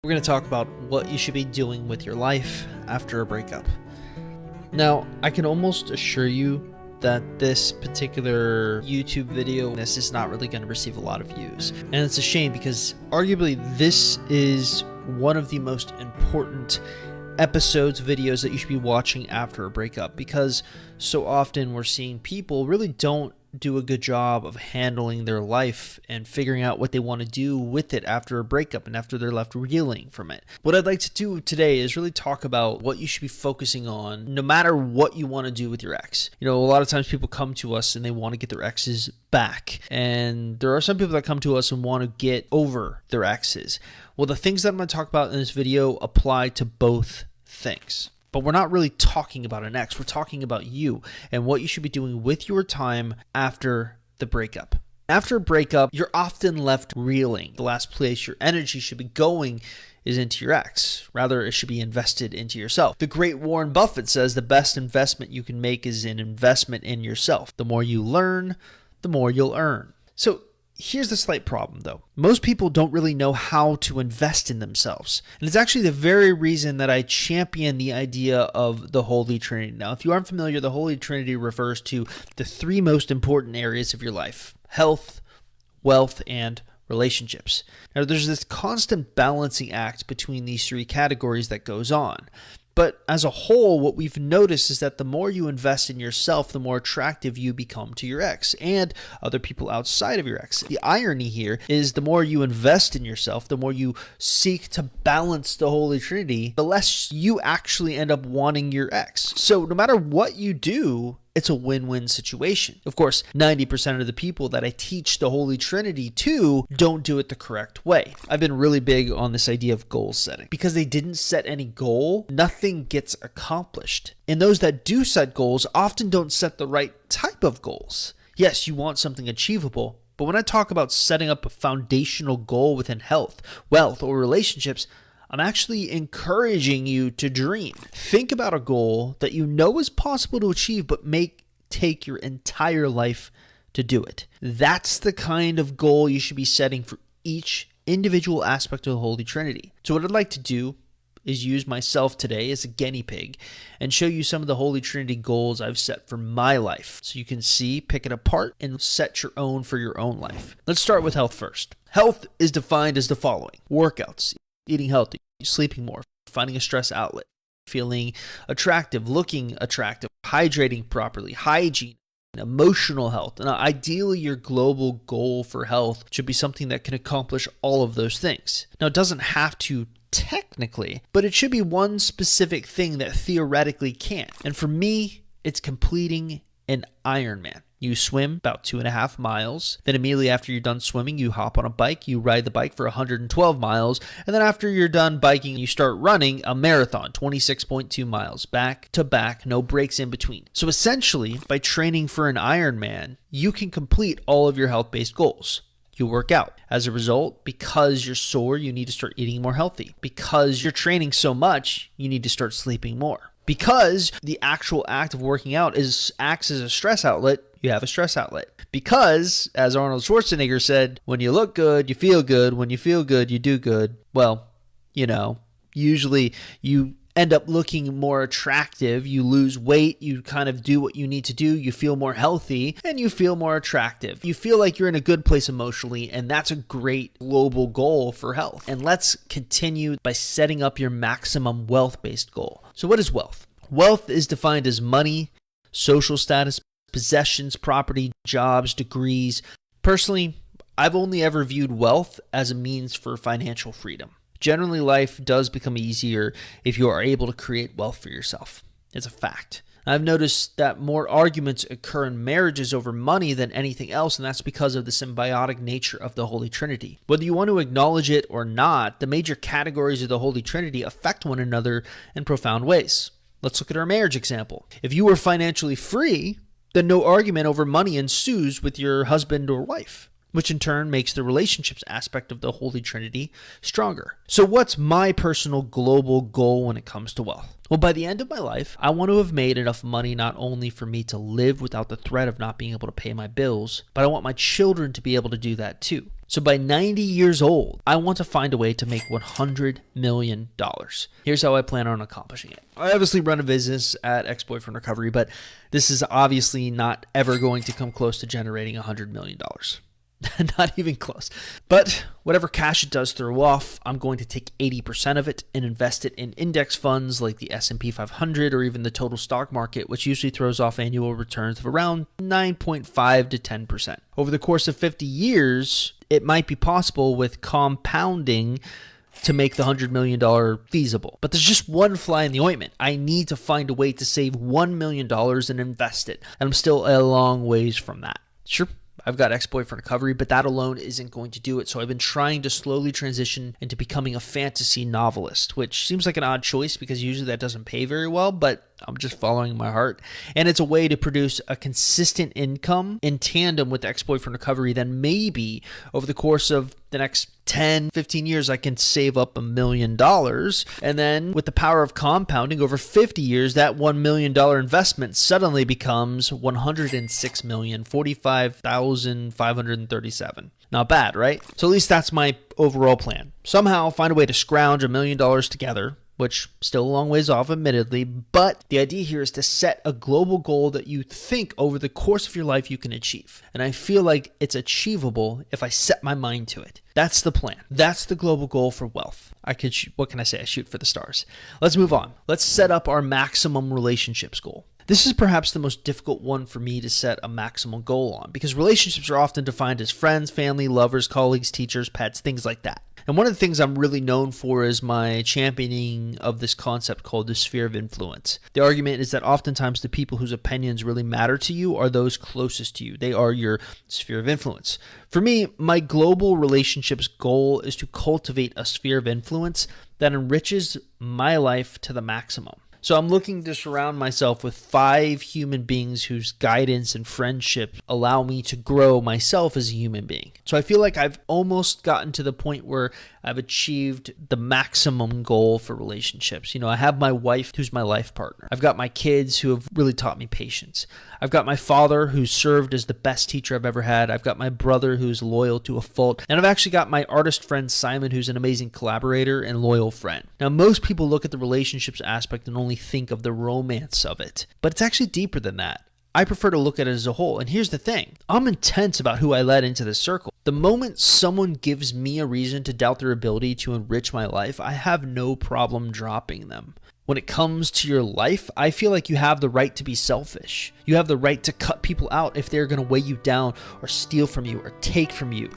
We're going to talk about what you should be doing with your life after a breakup. Now, I can almost assure you that this particular YouTube video, this is not really going to receive a lot of views. And it's a shame because arguably this is one of the most important episodes, videos that you should be watching after a breakup, because so often we're seeing people really don't do a good job of handling their life and figuring out what they want to do with it after a breakup and after they're left reeling from it. What I'd like to do today is really talk about what you should be focusing on no matter what you want to do with your ex. You know, a lot of times people come to us and they want to get their exes back. And there are some people that come to us and want to get over their exes. Well, the things that I'm going to talk about in this video apply to both things. But we're not really talking about an ex. We're talking about you and what you should be doing with your time after the breakup. After a breakup, you're often left reeling. The last place your energy should be going is into your ex. Rather, it should be invested into yourself. The great Warren Buffett says the best investment you can make is an investment in yourself. The more you learn, the more you'll earn. So here's the slight problem though. Most people don't really know how to invest in themselves. And it's actually the very reason that I champion the idea of the Holy Trinity. Now, if you aren't familiar, the Holy Trinity refers to the three most important areas of your life: health, wealth, and relationships. Now, there's this constant balancing act between these three categories that goes on. But as a whole, what we've noticed is that the more you invest in yourself, the more attractive you become to your ex and other people outside of your ex. The irony here is the more you invest in yourself, the more you seek to balance the Holy Trinity, the less you actually end up wanting your ex. So no matter what you do, it's a win-win situation. Of course, 90% of the people that I teach the Holy Trinity to don't do it the correct way. I've been really big on this idea of goal setting. Because they didn't set any goal, nothing gets accomplished. And those that do set goals often don't set the right type of goals. Yes, you want something achievable, but when I talk about setting up a foundational goal within health, wealth, or relationships, I'm actually encouraging you to dream. Think about a goal that you know is possible to achieve, but may take your entire life to do it. That's the kind of goal you should be setting for each individual aspect of the Holy Trinity. So what I'd like to do is use myself today as a guinea pig and show you some of the Holy Trinity goals I've set for my life. So you can see, pick it apart, and set your own for your own life. Let's start with health first. Health is defined as the following: workouts, eating healthy, sleeping more, finding a stress outlet, feeling attractive, looking attractive, hydrating properly, hygiene, emotional health. And ideally, your global goal for health should be something that can accomplish all of those things. Now, it doesn't have to technically, but it should be one specific thing that theoretically can. And for me, it's completing an Ironman. You swim about 2.5 miles. Then immediately after you're done swimming, you hop on a bike, you ride the bike for 112 miles. And then after you're done biking, you start running a marathon, 26.2 miles, back to back, no breaks in between. So essentially, by training for an Ironman, you can complete all of your health-based goals. You work out. As a result, because you're sore, you need to start eating more healthy. Because you're training so much, you need to start sleeping more. Because the actual act of working out acts as a stress outlet, you have a stress outlet. Because, as Arnold Schwarzenegger said, when you look good, you feel good. When you feel good, you do good. Well, you know, usually you end up looking more attractive. You lose weight. You kind of do what you need to do. You feel more healthy and you feel more attractive. You feel like you're in a good place emotionally, and that's a great global goal for health. And let's continue by setting up your maximum wealth-based goal. So what is wealth? Wealth is defined as money, social status, possessions, property, jobs, degrees. Personally, I've only ever viewed wealth as a means for financial freedom. Generally, life does become easier if you are able to create wealth for yourself. It's a fact. I've noticed that more arguments occur in marriages over money than anything else, and that's because of the symbiotic nature of the Holy Trinity. Whether you want to acknowledge it or not, the major categories of the Holy Trinity affect one another in profound ways. Let's look at our marriage example. If you were financially free, then no argument over money ensues with your husband or wife. which in turn makes the relationships aspect of the Holy Trinity stronger. So what's my personal global goal when it comes to wealth? Well, by the end of my life, I want to have made enough money not only for me to live without the threat of not being able to pay my bills, but I want my children to be able to do that too. So by 90 years old, I want to find a way to make $100 million. Here's how I plan on accomplishing it. I obviously run a business at Ex-Boyfriend Recovery, but this is obviously not ever going to come close to generating $100 million. Not even close. But whatever cash it does throw off, I'm going to take 80% of it and invest it in index funds like the S&P 500 or even the total stock market, which usually throws off annual returns of around 9.5 to 10%. Over the course of 50 years, it might be possible with compounding to make the $100 million feasible. But there's just one fly in the ointment. I need to find a way to save $1 million and invest it. And I'm still a long ways from that. Sure, I've got Ex-Boyfriend Recovery, but that alone isn't going to do it. So I've been trying to slowly transition into becoming a fantasy novelist, which seems like an odd choice because usually that doesn't pay very well, but I'm just following my heart. And it's a way to produce a consistent income in tandem with Ex-Boyfriend Recovery. Then maybe over the course of the next 10, 15 years, I can save up $1 million. And then with the power of compounding over 50 years, that $1 million investment suddenly becomes $106,045,537. Not bad, right? So at least that's my overall plan. Somehow find a way to scrounge $1 million together, which still a long ways off, admittedly, but the idea here is to set a global goal that you think over the course of your life you can achieve. And I feel like it's achievable if I set my mind to it. That's the plan. That's the global goal for wealth. What can I say? I shoot for the stars. Let's move on. Let's set up our maximum relationships goal. This is perhaps the most difficult one for me to set a maximum goal on because relationships are often defined as friends, family, lovers, colleagues, teachers, pets, things like that. And one of the things I'm really known for is my championing of this concept called the sphere of influence. The argument is that oftentimes the people whose opinions really matter to you are those closest to you. They are your sphere of influence. For me, my global relationships goal is to cultivate a sphere of influence that enriches my life to the maximum. So I'm looking to surround myself with 5 human beings whose guidance and friendship allow me to grow myself as a human being. So I feel like I've almost gotten to the point where I've achieved the maximum goal for relationships. You know, I have my wife who's my life partner. I've got my kids who have really taught me patience. I've got my father who served as the best teacher I've ever had. I've got my brother who's loyal to a fault. And I've actually got my artist friend Simon who's an amazing collaborator and loyal friend. Now, most people look at the relationships aspect and only think of the romance of it, but it's actually deeper than that. I prefer to look at it as a whole. And here's the thing. I'm intense about who I let into this circle. The moment someone gives me a reason to doubt their ability to enrich my life, I have no problem dropping them. When it comes to your life, I feel like you have the right to be selfish. You have the right to cut people out if they're going to weigh you down or steal from you or take from you.